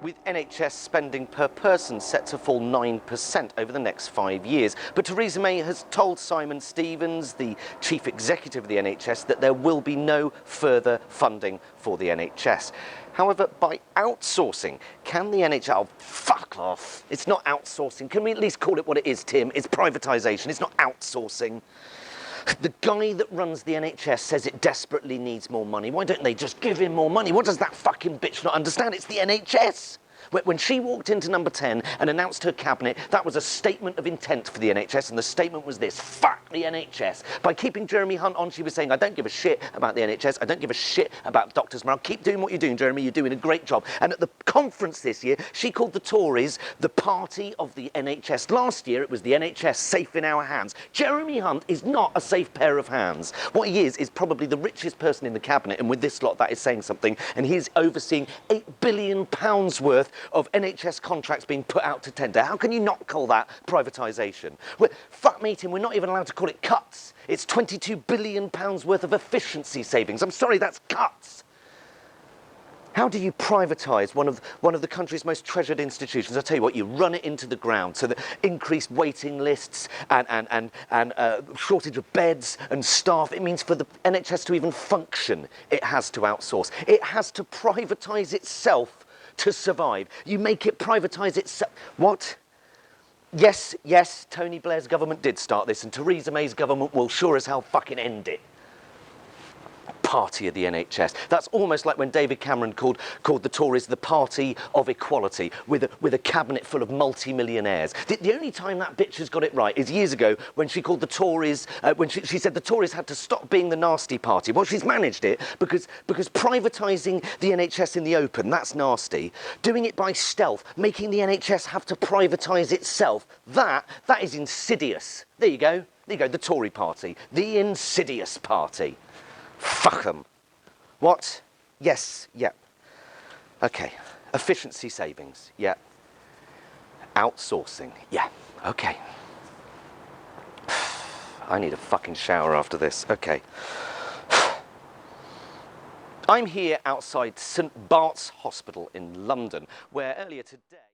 with NHS spending per person set to fall 9% over the next 5 years. But Theresa May has told Simon Stevens, the chief executive of the NHS, that there will be no further funding for the NHS. However, by outsourcing, can the NHS... Oh, fuck off. It's not outsourcing. Can we at least call it what it is, Tim? It's privatisation. It's not outsourcing. The guy that runs the NHS says it desperately needs more money. Why don't they just give him more money? What does that fucking bitch not understand? It's the NHS. When she walked into number 10 and announced her cabinet, that was a statement of intent for the NHS, and the statement was this: fuck the NHS. By keeping Jeremy Hunt on, she was saying, I don't give a shit about the NHS, I don't give a shit about doctors' morale. Keep doing what you're doing, Jeremy, you're doing a great job. And at the conference this year, she called the Tories the party of the NHS. Last year, it was the NHS safe in our hands. Jeremy Hunt is not a safe pair of hands. What he is probably the richest person in the cabinet, and with this lot, that is saying something, and he's overseeing £8 billion worth of NHS contracts being put out to tender. How can you not call that privatisation? Fuck me, Tim, we're not even allowed to call it cuts. It's £22 billion worth of efficiency savings. I'm sorry, that's cuts. How do you privatise one of the country's most treasured institutions? I'll tell you what, you run it into the ground so that increased waiting lists and shortage of beds and staff, it means for the NHS to even function, it has to outsource. It has to privatise itself to survive. You make it privatise itself. What? Yes, Tony Blair's government did start this, and Theresa May's government will sure as hell fucking end it. Party of the NHS. That's almost like when David Cameron called the Tories the party of equality, with a cabinet full of multi-millionaires. The only time that bitch has got it right is years ago when she called the Tories, when she said the Tories had to stop being the nasty party. Well, she's managed it because privatising the NHS in the open, that's nasty. Doing it by stealth, making the NHS have to privatise itself, that is insidious. There you go, the Tory party, the insidious party. Fuck them. What? Yes, yeah. Okay. Efficiency savings, yeah. Outsourcing, yeah. Okay. I need a fucking shower after this. Okay. I'm here outside St Bart's Hospital in London, where earlier today...